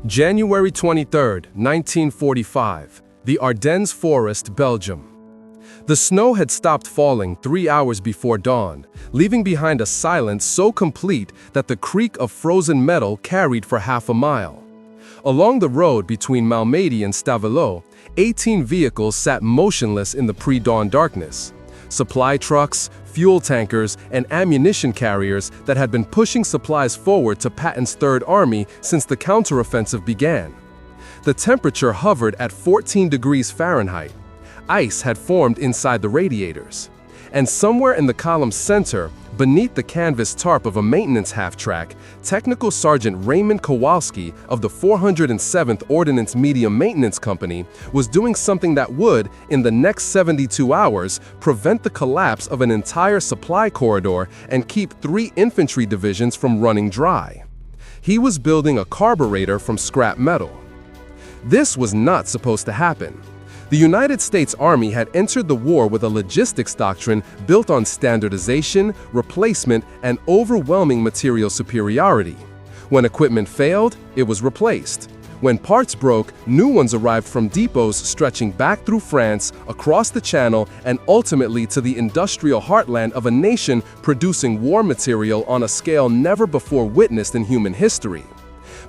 January 23, 1945, the Ardennes forest, Belgium. The snow had stopped falling 3 hours before dawn, leaving behind a silence so complete that the creak of frozen metal carried for half a mile. Along the road between Malmedy and Stavelot, 18 vehicles sat motionless in the pre-dawn darkness. Supply trucks, fuel tankers, and ammunition carriers that had been pushing supplies forward to Patton's Third Army since the counteroffensive began. The temperature hovered at 14 degrees Fahrenheit. Ice had formed inside the radiators. And somewhere in the column's center, beneath the canvas tarp of a maintenance half-track, Technical Sergeant Raymond Kowalski of the 407th Ordnance Medium Maintenance Company was doing something that would, in the next 72 hours, prevent the collapse of an entire supply corridor and keep 3 infantry divisions from running dry. He was building a carburetor from scrap metal. This was not supposed to happen. The United States Army had entered the war with a logistics doctrine built on standardization, replacement, and overwhelming material superiority. When equipment failed, it was replaced. When parts broke, new ones arrived from depots stretching back through France, across the Channel, and ultimately to the industrial heartland of a nation producing war material on a scale never before witnessed in human history.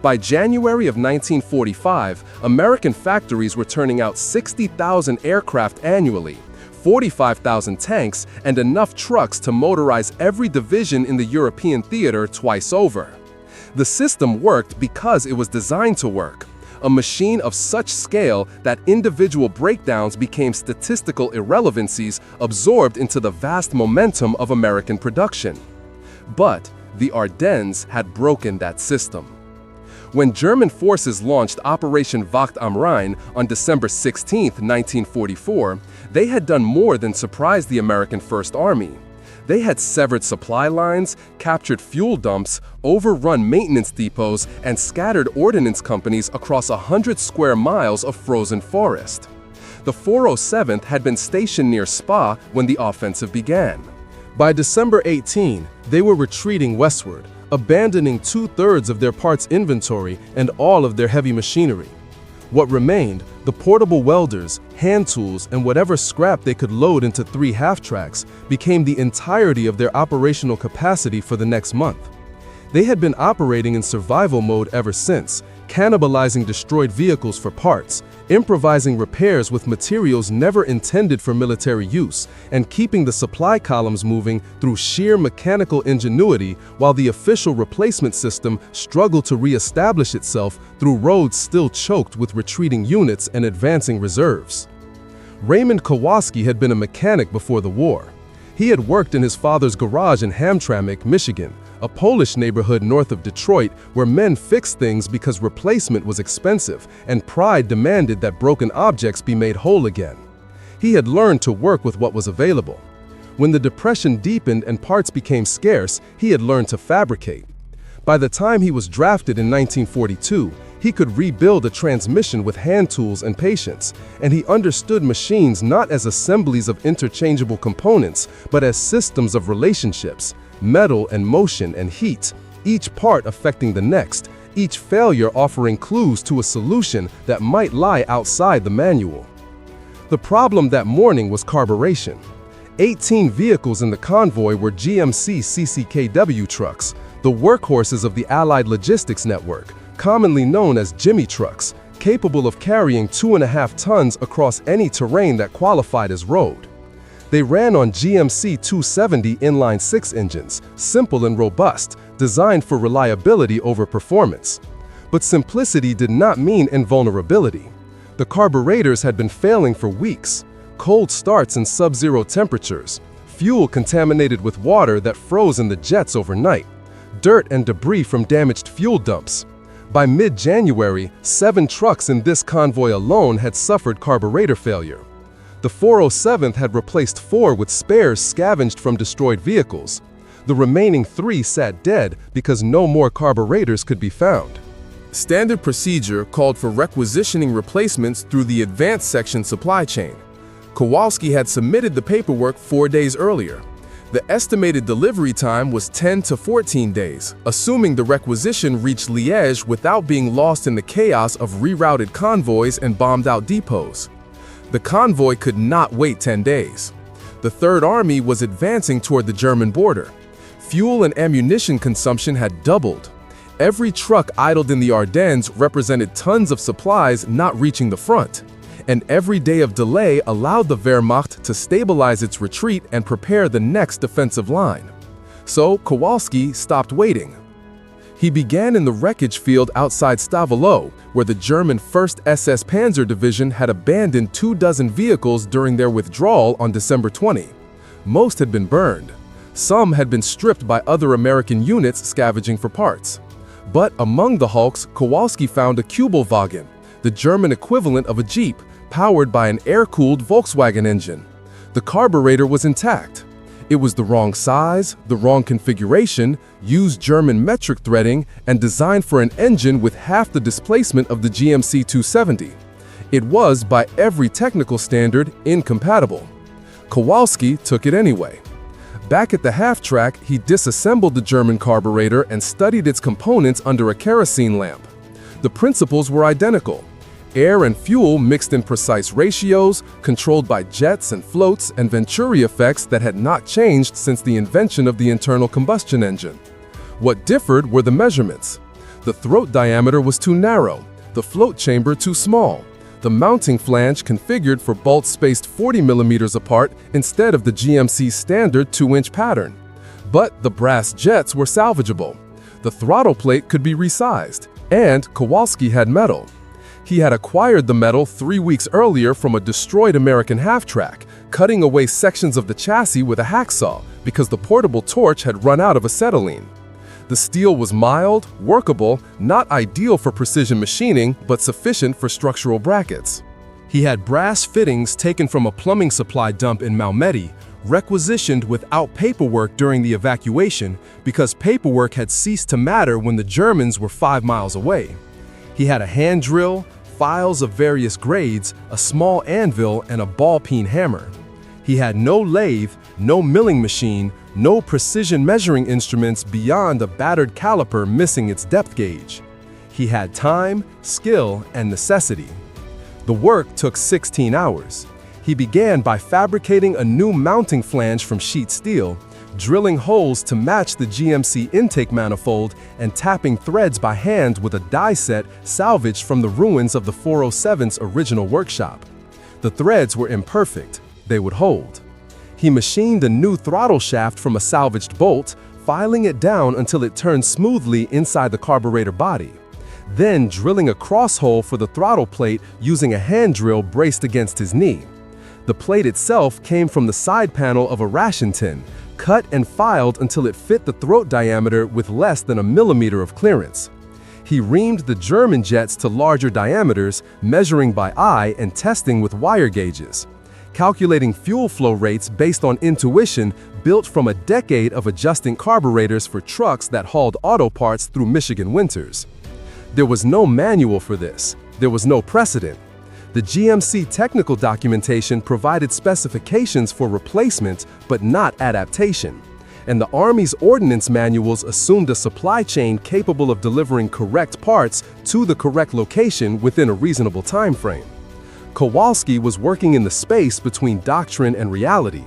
By January of 1945, American factories were turning out 60,000 aircraft annually, 45,000 tanks, and enough trucks to motorize every division in the European theater twice over. The system worked because it was designed to work, a machine of such scale that individual breakdowns became statistical irrelevancies absorbed into the vast momentum of American production. But the Ardennes had broken that system. When German forces launched Operation Wacht am Rhein on December 16, 1944, they had done more than surprise the American First Army. They had severed supply lines, captured fuel dumps, overrun maintenance depots, and scattered ordnance companies across 100 square miles of frozen forest. The 407th had been stationed near Spa when the offensive began. By December 18, they were retreating westward, abandoning 2/3 of their parts inventory and all of their heavy machinery. What remained, the portable welders, hand tools, and whatever scrap they could load into 3 half-tracks, became the entirety of their operational capacity for the next month. They had been operating in survival mode ever since, cannibalizing destroyed vehicles for parts, improvising repairs with materials never intended for military use, and keeping the supply columns moving through sheer mechanical ingenuity while the official replacement system struggled to re-establish itself through roads still choked with retreating units and advancing reserves. Raymond Kowalski had been a mechanic before the war. He had worked in his father's garage in Hamtramck, Michigan, a Polish neighborhood north of Detroit where men fixed things because replacement was expensive and pride demanded that broken objects be made whole again. He had learned to work with what was available. When the Depression deepened and parts became scarce, he had learned to fabricate. By the time he was drafted in 1942, he could rebuild a transmission with hand tools and patience, and he understood machines not as assemblies of interchangeable components, but as systems of relationships, metal and motion and heat, each part affecting the next, each failure offering clues to a solution that might lie outside the manual. The problem that morning was carburation. 18 vehicles in the convoy were GMC CCKW trucks, the workhorses of the Allied logistics network, commonly known as Jimmy trucks, capable of carrying 2.5 tons across any terrain that qualified as road. They ran on GMC 270 inline-6 engines, simple and robust, designed for reliability over performance. But simplicity did not mean invulnerability. The carburetors had been failing for weeks. Cold starts and sub-zero temperatures, fuel contaminated with water that froze in the jets overnight, dirt and debris from damaged fuel dumps. By mid-January, 7 trucks in this convoy alone had suffered carburetor failure. The 407th had replaced 4 with spares scavenged from destroyed vehicles. The remaining 3 sat dead because no more carburetors could be found. Standard procedure called for requisitioning replacements through the advanced section supply chain. Kowalski had submitted the paperwork 4 days earlier. The estimated delivery time was 10 to 14 days, assuming the requisition reached Liège without being lost in the chaos of rerouted convoys and bombed-out depots. The convoy could not wait 10 days. The Third Army was advancing toward the German border. Fuel and ammunition consumption had doubled. Every truck idled in the Ardennes represented tons of supplies not reaching the front. And every day of delay allowed the Wehrmacht to stabilize its retreat and prepare the next defensive line. So Kowalski stopped waiting. He began in the wreckage field outside Stavelot, where the German 1st SS Panzer Division had abandoned 24 vehicles during their withdrawal on December 20. Most had been burned. Some had been stripped by other American units scavenging for parts. But among the hulks, Kowalski found a Kübelwagen, the German equivalent of a Jeep, powered by an air-cooled Volkswagen engine. The carburetor was intact. It was the wrong size, the wrong configuration, used German metric threading, and designed for an engine with half the displacement of the GMC 270. It was, by every technical standard, incompatible. Kowalski took it anyway. Back at the half-track, he disassembled the German carburetor and studied its components under a kerosene lamp. The principles were identical. Air and fuel mixed in precise ratios, controlled by jets and floats and venturi effects that had not changed since the invention of the internal combustion engine. What differed were the measurements. The throat diameter was too narrow, the float chamber too small, the mounting flange configured for bolts spaced 40 millimeters apart instead of the GMC's standard 2-inch pattern. But the brass jets were salvageable. The throttle plate could be resized, and Kowalski had metal. He had acquired the metal 3 weeks earlier from a destroyed American half-track, cutting away sections of the chassis with a hacksaw because the portable torch had run out of acetylene. The steel was mild, workable, not ideal for precision machining, but sufficient for structural brackets. He had brass fittings taken from a plumbing supply dump in Malmedy, requisitioned without paperwork during the evacuation because paperwork had ceased to matter when the Germans were 5 miles away. He had a hand drill, files of various grades, a small anvil, and a ball-peen hammer. He had no lathe, no milling machine, no precision measuring instruments beyond a battered caliper missing its depth gauge. He had time, skill, and necessity. The work took 16 hours. He began by fabricating a new mounting flange from sheet steel, drilling holes to match the GMC intake manifold, and tapping threads by hand with a die set salvaged from the ruins of the 407's original workshop. The threads were imperfect. They would hold. He machined a new throttle shaft from a salvaged bolt, filing it down until it turned smoothly inside the carburetor body. Then drilling a cross hole for the throttle plate using a hand drill braced against his knee. The plate itself came from the side panel of a ration tin, cut and filed until it fit the throat diameter with less than a millimeter of clearance. He reamed the German jets to larger diameters, measuring by eye and testing with wire gauges. Calculating fuel flow rates based on intuition built from a decade of adjusting carburetors for trucks that hauled auto parts through Michigan winters. There was no manual for this. There was no precedent. The GMC technical documentation provided specifications for replacement, but not adaptation. And the Army's ordnance manuals assumed a supply chain capable of delivering correct parts to the correct location within a reasonable time frame. Kowalski was working in the space between doctrine and reality,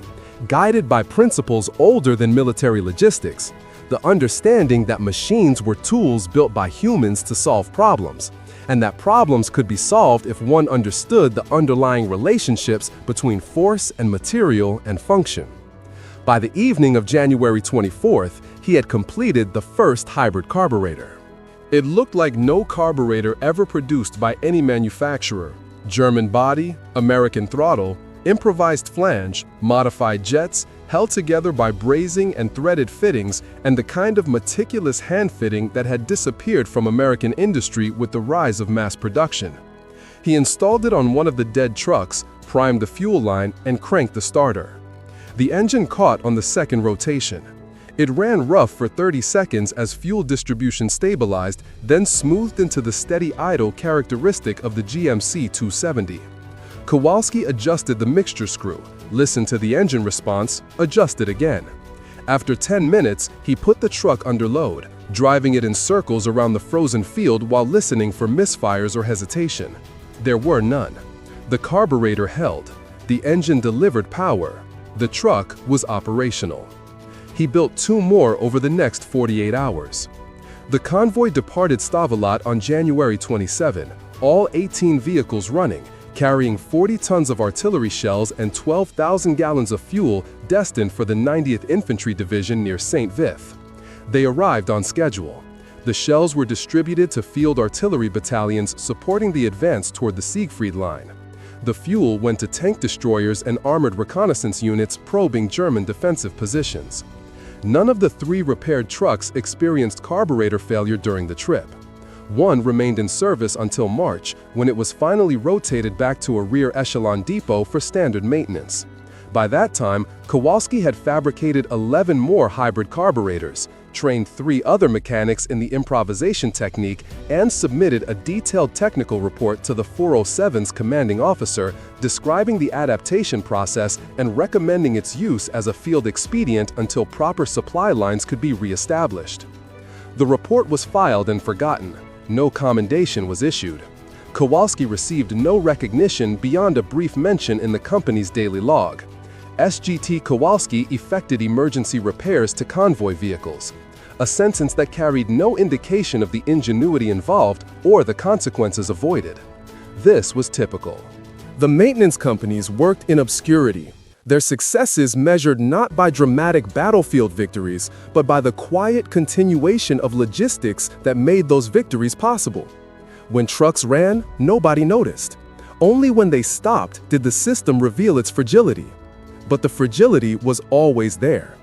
guided by principles older than military logistics, the understanding that machines were tools built by humans to solve problems, and that problems could be solved if one understood the underlying relationships between force and material and function. By the evening of January 24th, he had completed the first hybrid carburetor. It looked like no carburetor ever produced by any manufacturer. German body, American throttle, improvised flange, modified jets, held together by brazing and threaded fittings, and the kind of meticulous hand fitting that had disappeared from American industry with the rise of mass production. He installed it on one of the dead trucks, primed the fuel line, and cranked the starter. The engine caught on the second rotation. It ran rough for 30 seconds as fuel distribution stabilized, then smoothed into the steady idle characteristic of the GMC 270. Kowalski adjusted the mixture screw, listened to the engine response, adjusted again. After 10 minutes, he put the truck under load, driving it in circles around the frozen field while listening for misfires or hesitation. There were none. The carburetor held. The engine delivered power. The truck was operational. He built 2 more over the next 48 hours. The convoy departed Stavelot on January 27, all 18 vehicles running, carrying 40 tons of artillery shells and 12,000 gallons of fuel destined for the 90th Infantry Division near St. Vith. They arrived on schedule. The shells were distributed to field artillery battalions supporting the advance toward the Siegfried Line. The fuel went to tank destroyers and armored reconnaissance units probing German defensive positions. None of the 3 repaired trucks experienced carburetor failure during the trip. One remained in service until March, when it was finally rotated back to a rear echelon depot for standard maintenance. By that time, Kowalski had fabricated 11 more hybrid carburetors, trained 3 other mechanics in the improvisation technique, and submitted a detailed technical report to the 407's commanding officer describing the adaptation process and recommending its use as a field expedient until proper supply lines could be re-established. The report was filed and forgotten. No commendation was issued. Kowalski received no recognition beyond a brief mention in the company's daily log. SGT Kowalski effected emergency repairs to convoy vehicles, a sentence that carried no indication of the ingenuity involved or the consequences avoided. This was typical. The maintenance companies worked in obscurity, their successes measured not by dramatic battlefield victories, but by the quiet continuation of logistics that made those victories possible. When trucks ran, nobody noticed. Only when they stopped did the system reveal its fragility. But the fragility was always there.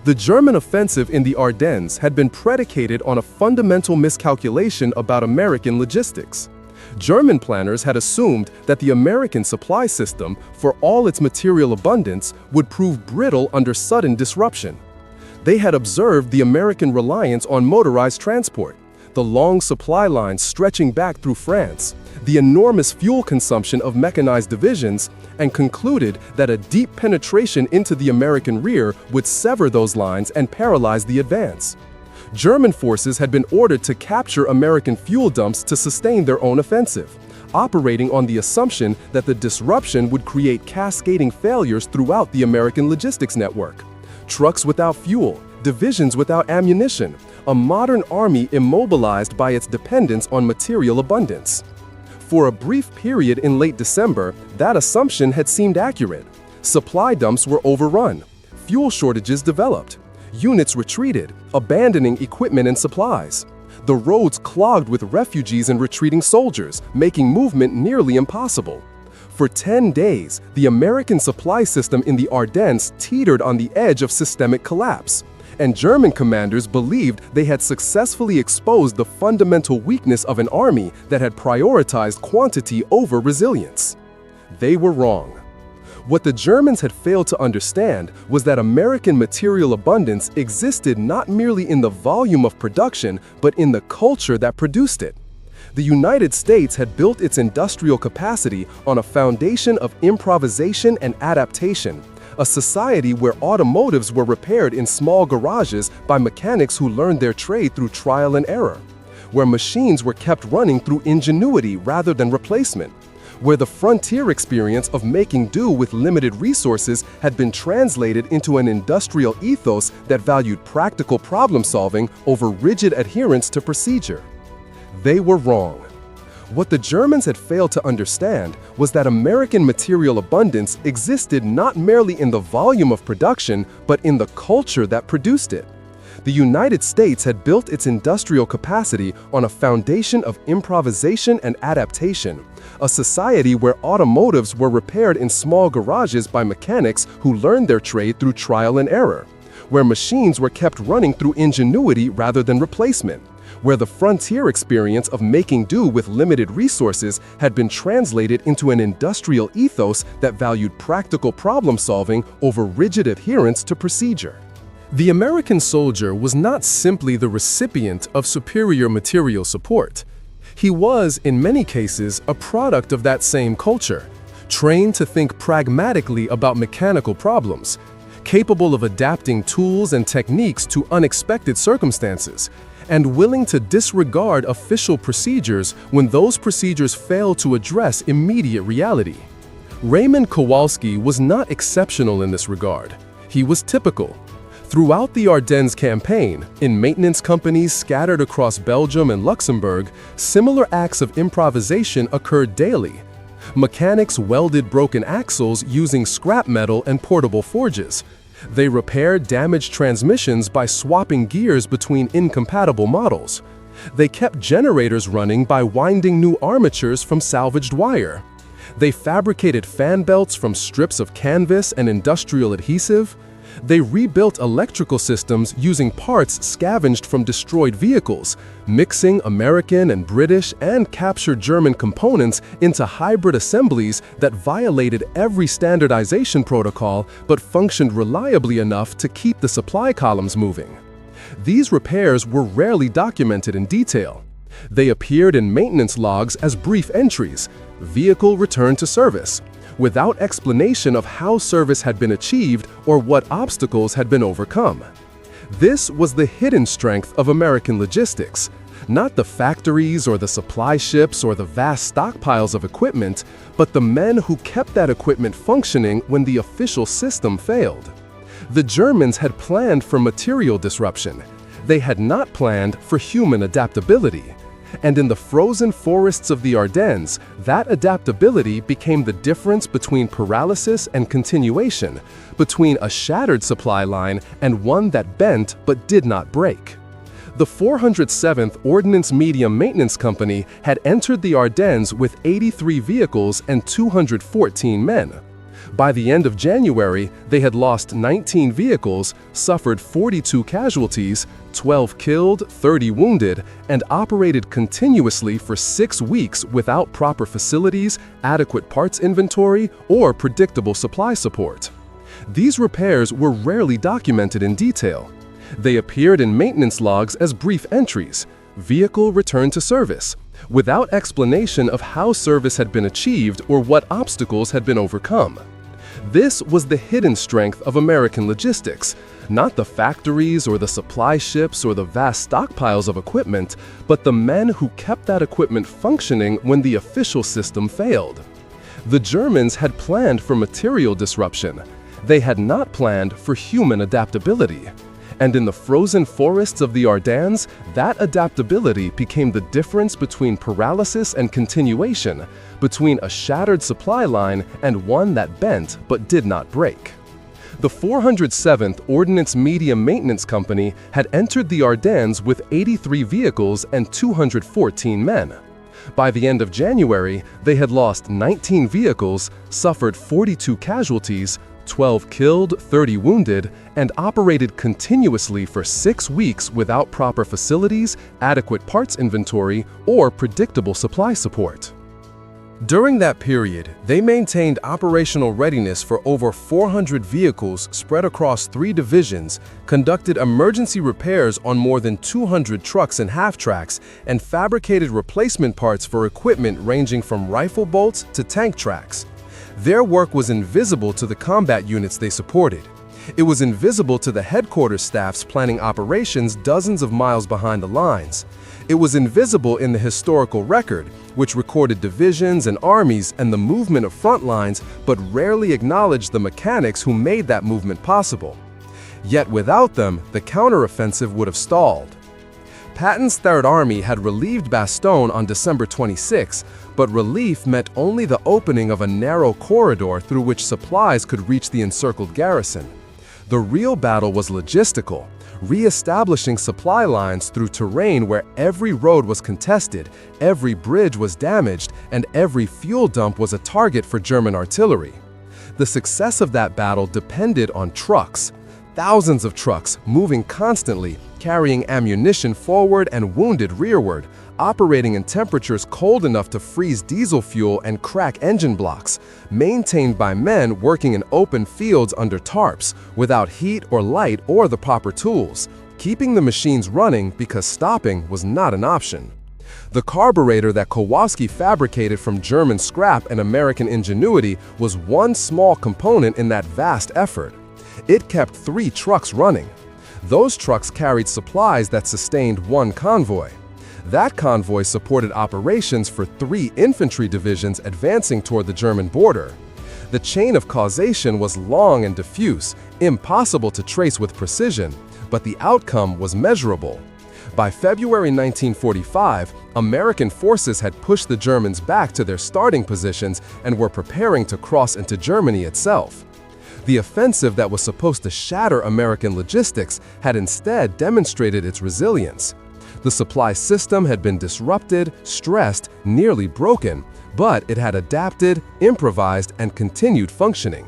The German offensive in the Ardennes had been predicated on a fundamental miscalculation about American logistics. German planners had assumed that the American supply system, for all its material abundance, would prove brittle under sudden disruption. They had observed the American reliance on motorized transport, the long supply lines stretching back through France, the enormous fuel consumption of mechanized divisions, and concluded that a deep penetration into the American rear would sever those lines and paralyze the advance. German forces had been ordered to capture American fuel dumps to sustain their own offensive, operating on the assumption that the disruption would create cascading failures throughout the American logistics network. Trucks without fuel, divisions without ammunition, a modern army immobilized by its dependence on material abundance. For a brief period in late December, that assumption had seemed accurate. Supply dumps were overrun. Fuel shortages developed. Units retreated, abandoning equipment and supplies. The roads clogged with refugees and retreating soldiers, making movement nearly impossible. For 10 days, the American supply system in the Ardennes teetered on the edge of systemic collapse, and German commanders believed they had successfully exposed the fundamental weakness of an army that had prioritized quantity over resilience. They were wrong. What the Germans had failed to understand was that American material abundance existed not merely in the volume of production, but in the culture that produced it. The United States had built its industrial capacity on a foundation of improvisation and adaptation, a society where automotives were repaired in small garages by mechanics who learned their trade through trial and error, where machines were kept running through ingenuity rather than replacement, where the frontier experience of making do with limited resources had been translated into an industrial ethos that valued practical problem-solving over rigid adherence to procedure. They were wrong. What the Germans had failed to understand was that American material abundance existed not merely in the volume of production, but in the culture that produced it. The United States had built its industrial capacity on a foundation of improvisation and adaptation, a society where automotives were repaired in small garages by mechanics who learned their trade through trial and error, where machines were kept running through ingenuity rather than replacement, where the frontier experience of making do with limited resources had been translated into an industrial ethos that valued practical problem-solving over rigid adherence to procedure. The American soldier was not simply the recipient of superior material support. He was, in many cases, a product of that same culture, trained to think pragmatically about mechanical problems, capable of adapting tools and techniques to unexpected circumstances, and willing to disregard official procedures when those procedures fail to address immediate reality. Raymond Kowalski was not exceptional in this regard. He was typical. Throughout the Ardennes campaign, in maintenance companies scattered across Belgium and Luxembourg, similar acts of improvisation occurred daily. Mechanics welded broken axles using scrap metal and portable forges. They repaired damaged transmissions by swapping gears between incompatible models. They kept generators running by winding new armatures from salvaged wire. They fabricated fan belts from strips of canvas and industrial adhesive. They rebuilt electrical systems using parts scavenged from destroyed vehicles, mixing American and British and captured German components into hybrid assemblies that violated every standardization protocol but functioned reliably enough to keep the supply columns moving. These repairs were rarely documented in detail. They appeared in maintenance logs as brief entries: vehicle returned to service, without explanation of how service had been achieved or what obstacles had been overcome. This was the hidden strength of American logistics, not the factories or the supply ships or the vast stockpiles of equipment, but the men who kept that equipment functioning when the official system failed. The Germans had planned for material disruption. They had not planned for human adaptability. And in the frozen forests of the Ardennes, that adaptability became the difference between paralysis and continuation, between a shattered supply line and one that bent but did not break. The 407th Ordnance Medium Maintenance Company had entered the Ardennes with 83 vehicles and 214 men. By the end of January, they had lost 19 vehicles, suffered 42 casualties, 12 killed, 30 wounded, and operated continuously for 6 weeks without proper facilities, adequate parts inventory, or predictable supply support. These repairs were rarely documented in detail. They appeared in maintenance logs as brief entries: vehicle returned to service, without explanation of how service had been achieved or what obstacles had been overcome. This was the hidden strength of American logistics, not the factories or the supply ships or the vast stockpiles of equipment, but the men who kept that equipment functioning when the official system failed. The Germans had planned for material disruption. They had not planned for human adaptability. And in the frozen forests of the Ardennes, that adaptability became the difference between paralysis and continuation, between a shattered supply line and one that bent but did not break. The 407th Ordnance Medium Maintenance Company had entered the Ardennes with 83 vehicles and 214 men. By the end of January, they had lost 19 vehicles, suffered 42 casualties, 12 killed, 30 wounded, and operated continuously for 6 weeks without proper facilities, adequate parts inventory, or predictable supply support. During that period, they maintained operational readiness for over 400 vehicles spread across 3 divisions, conducted emergency repairs on more than 200 trucks and half-tracks, and fabricated replacement parts for equipment ranging from rifle bolts to tank tracks. Their work was invisible to the combat units they supported. It was invisible to the headquarters staffs planning operations dozens of miles behind the lines. It was invisible in the historical record, which recorded divisions and armies and the movement of front lines, but rarely acknowledged the mechanics who made that movement possible. Yet without them, the counteroffensive would have stalled. Patton's Third Army had relieved Bastogne on December 26, but relief meant only the opening of a narrow corridor through which supplies could reach the encircled garrison. The real battle was logistical, re-establishing supply lines through terrain where every road was contested, every bridge was damaged, and every fuel dump was a target for German artillery. The success of that battle depended on trucks. Thousands of trucks moving constantly, carrying ammunition forward and wounded rearward, operating in temperatures cold enough to freeze diesel fuel and crack engine blocks, maintained by men working in open fields under tarps, without heat or light or the proper tools, keeping the machines running because stopping was not an option. The carburetor that Kowalski fabricated from German scrap and American ingenuity was one small component in that vast effort. It kept 3 trucks running. Those trucks carried supplies that sustained 1 convoy. That convoy supported operations for 3 infantry divisions advancing toward the German border. The chain of causation was long and diffuse, impossible to trace with precision, but the outcome was measurable. By February 1945, American forces had pushed the Germans back to their starting positions and were preparing to cross into Germany itself. The offensive that was supposed to shatter American logistics had instead demonstrated its resilience. The supply system had been disrupted, stressed, nearly broken, but it had adapted, improvised, and continued functioning.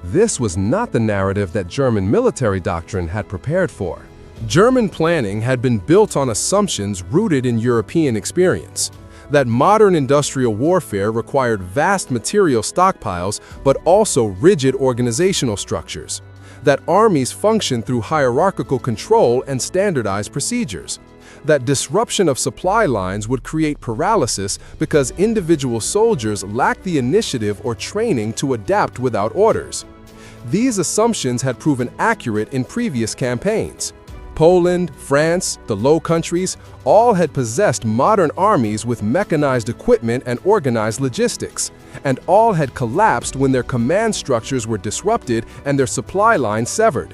This was not the narrative that German military doctrine had prepared for. German planning had been built on assumptions rooted in European experience. That modern industrial warfare required vast material stockpiles, but also rigid organizational structures. That armies functioned through hierarchical control and standardized procedures. That disruption of supply lines would create paralysis because individual soldiers lacked the initiative or training to adapt without orders. These assumptions had proven accurate in previous campaigns. Poland, France, the Low Countries, all had possessed modern armies with mechanized equipment and organized logistics, and all had collapsed when their command structures were disrupted and their supply lines severed.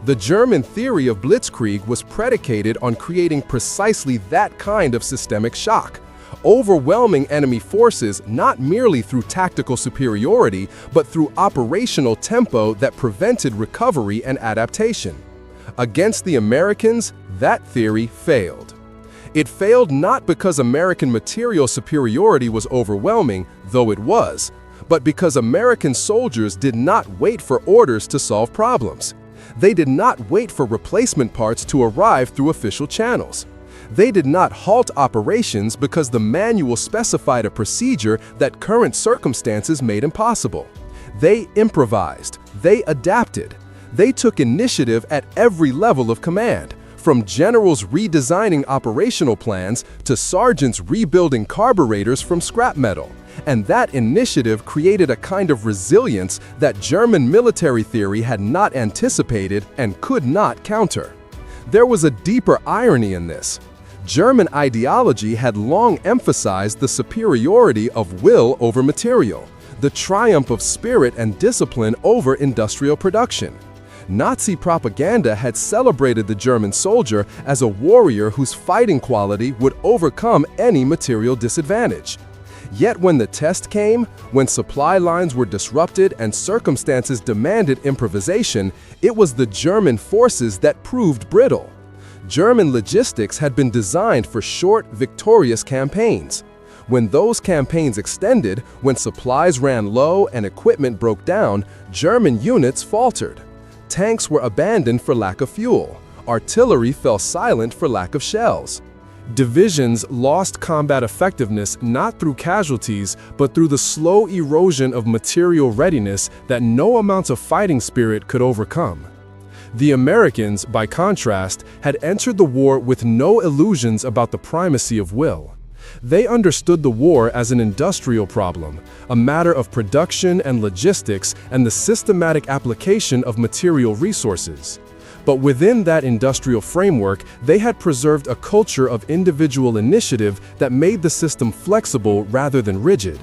The German theory of blitzkrieg was predicated on creating precisely that kind of systemic shock, overwhelming enemy forces not merely through tactical superiority, but through operational tempo that prevented recovery and adaptation. Against the Americans, that theory failed. It failed not because American material superiority was overwhelming, though it was, but because American soldiers did not wait for orders to solve problems. They did not wait for replacement parts to arrive through official channels. They did not halt operations because the manual specified a procedure that current circumstances made impossible. They improvised. They adapted. They took initiative at every level of command, from generals redesigning operational plans to sergeants rebuilding carburetors from scrap metal. And that initiative created a kind of resilience that German military theory had not anticipated and could not counter. There was a deeper irony in this. German ideology had long emphasized the superiority of will over material, the triumph of spirit and discipline over industrial production. Nazi propaganda had celebrated the German soldier as a warrior whose fighting quality would overcome any material disadvantage. Yet when the test came, when supply lines were disrupted and circumstances demanded improvisation, it was the German forces that proved brittle. German logistics had been designed for short, victorious campaigns. When those campaigns extended, when supplies ran low and equipment broke down, German units faltered. Tanks were abandoned for lack of fuel. Artillery fell silent for lack of shells. Divisions lost combat effectiveness not through casualties, but through the slow erosion of material readiness that no amount of fighting spirit could overcome. The Americans, by contrast, had entered the war with no illusions about the primacy of will. They understood the war as an industrial problem, a matter of production and logistics and the systematic application of material resources. But within that industrial framework, they had preserved a culture of individual initiative that made the system flexible rather than rigid.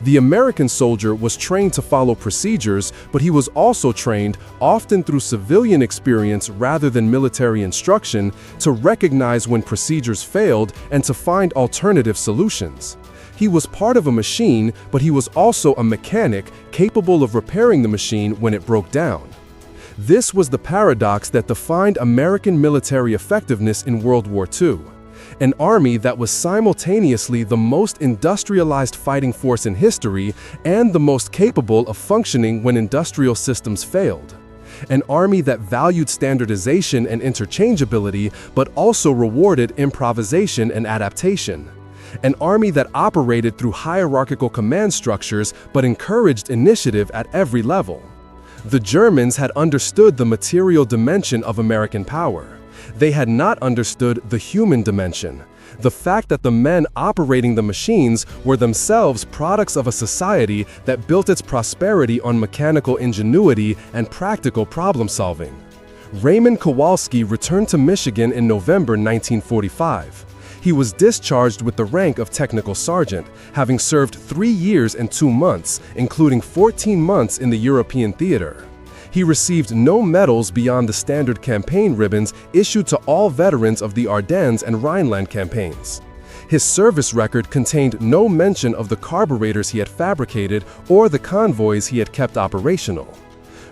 The American soldier was trained to follow procedures, but he was also trained, often through civilian experience rather than military instruction, to recognize when procedures failed and to find alternative solutions. He was part of a machine, but he was also a mechanic capable of repairing the machine when it broke down. This was the paradox that defined American military effectiveness in World War II. An army that was simultaneously the most industrialized fighting force in history and the most capable of functioning when industrial systems failed. An army that valued standardization and interchangeability, but also rewarded improvisation and adaptation. An army that operated through hierarchical command structures, but encouraged initiative at every level. The Germans had understood the material dimension of American power. They had not understood the human dimension. The fact that the men operating the machines were themselves products of a society that built its prosperity on mechanical ingenuity and practical problem-solving. Raymond Kowalski returned to Michigan in November 1945. He was discharged with the rank of technical sergeant, having served 3 years and 2 months, including 14 months in the European theater. He received no medals beyond the standard campaign ribbons issued to all veterans of the Ardennes and Rhineland campaigns. His service record contained no mention of the carburetors he had fabricated or the convoys he had kept operational.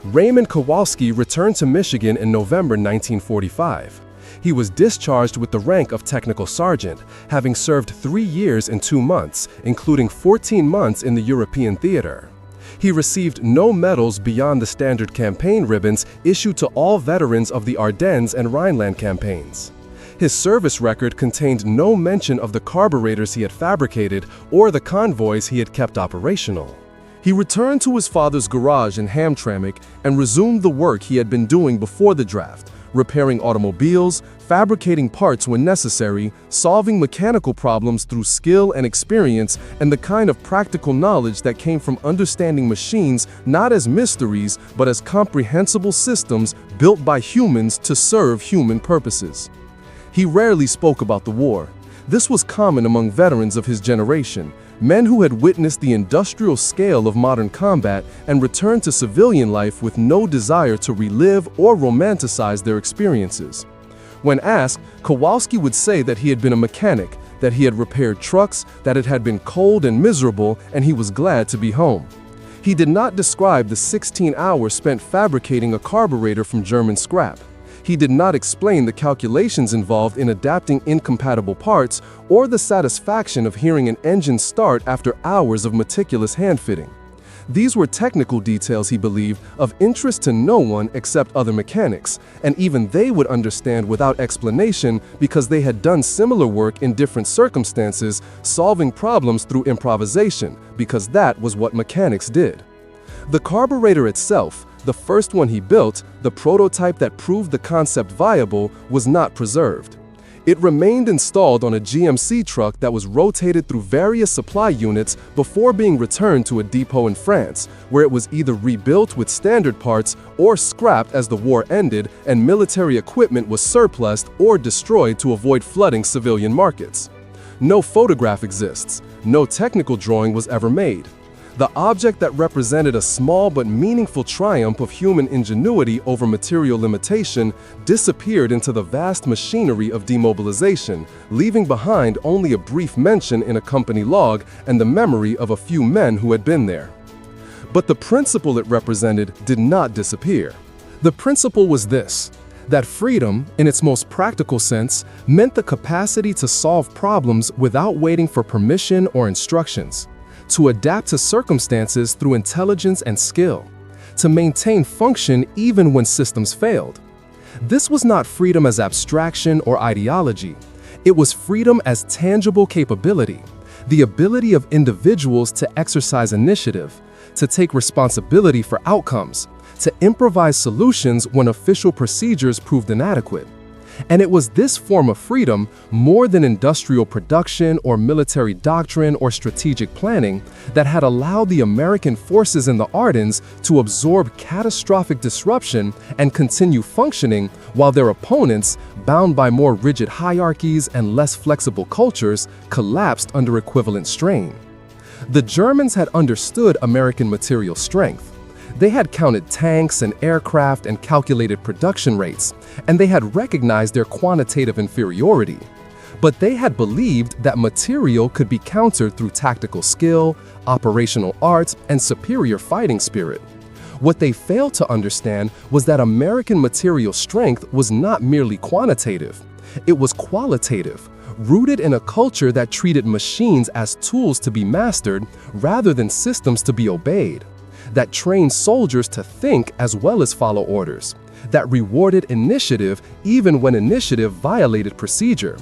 Raymond Kowalski returned to Michigan in November 1945. He was discharged with the rank of technical sergeant, having served 3 years and 2 months, including 14 months in the European theater. He received no medals beyond the standard campaign ribbons issued to all veterans of the Ardennes and Rhineland campaigns. His service record contained no mention of the carburetors he had fabricated or the convoys he had kept operational. He returned to his father's garage in Hamtramck and resumed the work he had been doing before the draft, repairing automobiles, fabricating parts when necessary, solving mechanical problems through skill and experience, and the kind of practical knowledge that came from understanding machines not as mysteries but as comprehensible systems built by humans to serve human purposes. He rarely spoke about the war. This was common among veterans of his generation, men who had witnessed the industrial scale of modern combat and returned to civilian life with no desire to relive or romanticize their experiences. When asked, Kowalski would say that he had been a mechanic, that he had repaired trucks, that it had been cold and miserable, and he was glad to be home. He did not describe the 16 hours spent fabricating a carburetor from German scrap. He did not explain the calculations involved in adapting incompatible parts or the satisfaction of hearing an engine start after hours of meticulous hand-fitting. These were technical details, he believed, of interest to no one except other mechanics, and even they would understand without explanation because they had done similar work in different circumstances, solving problems through improvisation, because that was what mechanics did. The carburetor itself, the first one he built, the prototype that proved the concept viable, was not preserved. It remained installed on a GMC truck that was rotated through various supply units before being returned to a depot in France, where it was either rebuilt with standard parts or scrapped as the war ended and military equipment was surplused or destroyed to avoid flooding civilian markets. No photograph exists. No technical drawing was ever made. The object that represented a small but meaningful triumph of human ingenuity over material limitation disappeared into the vast machinery of demobilization, leaving behind only a brief mention in a company log and the memory of a few men who had been there. But the principle it represented did not disappear. The principle was this: that freedom, in its most practical sense, meant the capacity to solve problems without waiting for permission or instructions, to adapt to circumstances through intelligence and skill, to maintain function even when systems failed. This was not freedom as abstraction or ideology. It was freedom as tangible capability, the ability of individuals to exercise initiative, to take responsibility for outcomes, to improvise solutions when official procedures proved inadequate. And it was this form of freedom, more than industrial production or military doctrine or strategic planning, that had allowed the American forces in the Ardennes to absorb catastrophic disruption and continue functioning while their opponents, bound by more rigid hierarchies and less flexible cultures, collapsed under equivalent strain. The Germans had understood American material strength. They had counted tanks and aircraft and calculated production rates, and they had recognized their quantitative inferiority. But they had believed that material could be countered through tactical skill, operational arts, and superior fighting spirit. What they failed to understand was that American material strength was not merely quantitative. It was qualitative, rooted in a culture that treated machines as tools to be mastered rather than systems to be obeyed, that trained soldiers to think as well as follow orders, that rewarded initiative even when initiative violated procedure.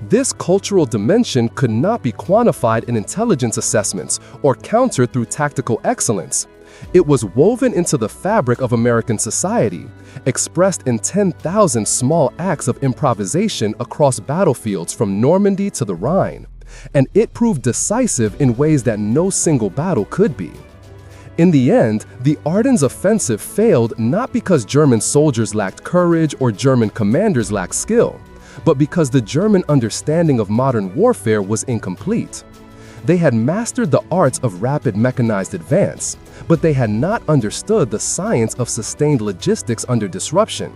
This cultural dimension could not be quantified in intelligence assessments or countered through tactical excellence. It was woven into the fabric of American society, expressed in 10,000 small acts of improvisation across battlefields from Normandy to the Rhine, and it proved decisive in ways that no single battle could be. In the end, the Ardennes offensive failed not because German soldiers lacked courage or German commanders lacked skill, but because the German understanding of modern warfare was incomplete. They had mastered the arts of rapid mechanized advance, but they had not understood the science of sustained logistics under disruption.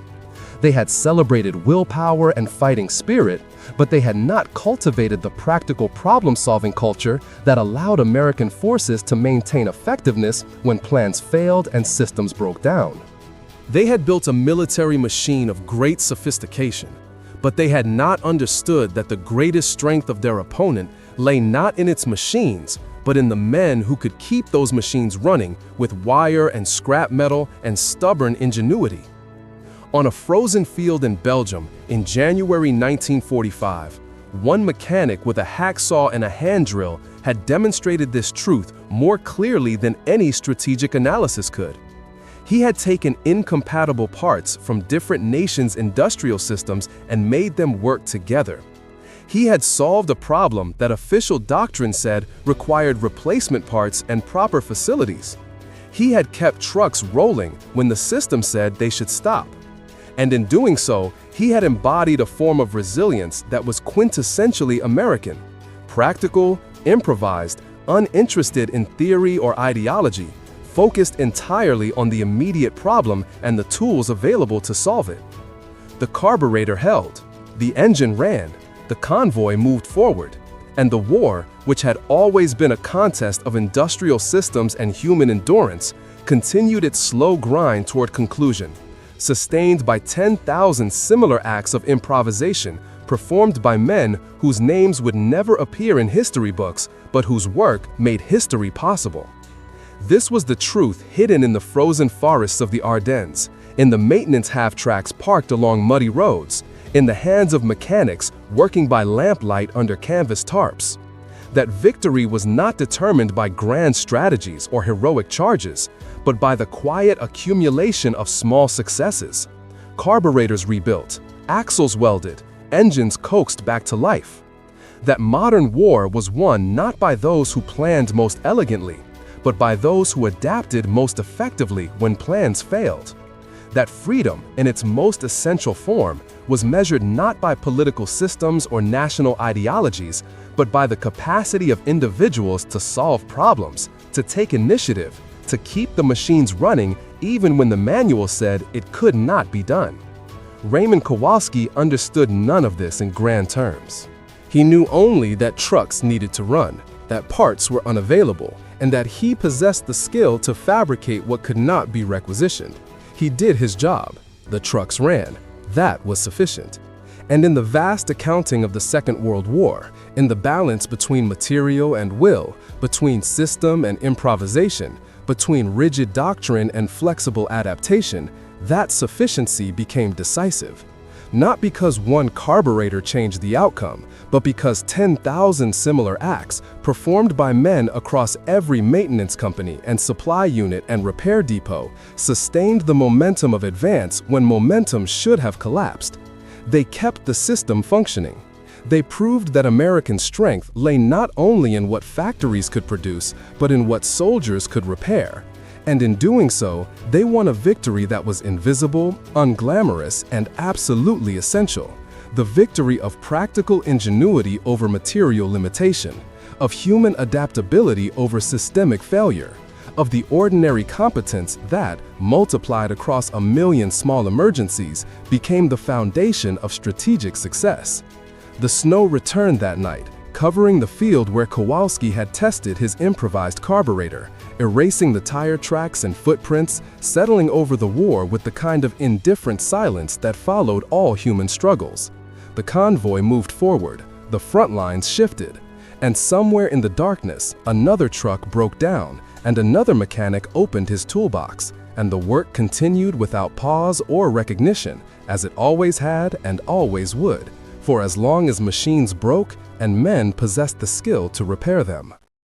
They had celebrated willpower and fighting spirit, but they had not cultivated the practical problem-solving culture that allowed American forces to maintain effectiveness when plans failed and systems broke down. They had built a military machine of great sophistication, but they had not understood that the greatest strength of their opponent lay not in its machines, but in the men who could keep those machines running with wire and scrap metal and stubborn ingenuity. On a frozen field in Belgium in January 1945, one mechanic with a hacksaw and a hand drill had demonstrated this truth more clearly than any strategic analysis could. He had taken incompatible parts from different nations' industrial systems and made them work together. He had solved a problem that official doctrine said required replacement parts and proper facilities. He had kept trucks rolling when the system said they should stop. And in doing so, he had embodied a form of resilience that was quintessentially American: practical, improvised, uninterested in theory or ideology, focused entirely on the immediate problem and the tools available to solve it. The carburetor held, the engine ran, the convoy moved forward, and the war, which had always been a contest of industrial systems and human endurance, continued its slow grind toward conclusion, sustained by 10,000 similar acts of improvisation performed by men whose names would never appear in history books, but whose work made history possible. This was the truth hidden in the frozen forests of the Ardennes, in the maintenance half-tracks parked along muddy roads, in the hands of mechanics working by lamplight under canvas tarps. That victory was not determined by grand strategies or heroic charges, but by the quiet accumulation of small successes. Carburetors rebuilt, axles welded, engines coaxed back to life. That modern war was won not by those who planned most elegantly, but by those who adapted most effectively when plans failed. That freedom, in its most essential form, was measured not by political systems or national ideologies, but by the capacity of individuals to solve problems, to take initiative, to keep the machines running even when the manual said it could not be done. Raymond Kowalski understood none of this in grand terms. He knew only that trucks needed to run, that parts were unavailable, and that he possessed the skill to fabricate what could not be requisitioned. He did his job. The trucks ran. That was sufficient. And in the vast accounting of the Second World War, in the balance between material and will, between system and improvisation, between rigid doctrine and flexible adaptation, that sufficiency became decisive. Not because one carburetor changed the outcome, but because 10,000 similar acts, performed by men across every maintenance company and supply unit and repair depot, sustained the momentum of advance when momentum should have collapsed. They kept the system functioning. They proved that American strength lay not only in what factories could produce, but in what soldiers could repair. And in doing so, they won a victory that was invisible, unglamorous, and absolutely essential. The victory of practical ingenuity over material limitation, of human adaptability over systemic failure, of the ordinary competence that, multiplied across 1,000,000 small emergencies, became the foundation of strategic success. The snow returned that night, covering the field where Kowalski had tested his improvised carburetor, erasing the tire tracks and footprints, settling over the war with the kind of indifferent silence that followed all human struggles. The convoy moved forward, the front lines shifted, and somewhere in the darkness, another truck broke down, and another mechanic opened his toolbox, and the work continued without pause or recognition, as it always had and always would, for as long as machines broke and men possessed the skill to repair them.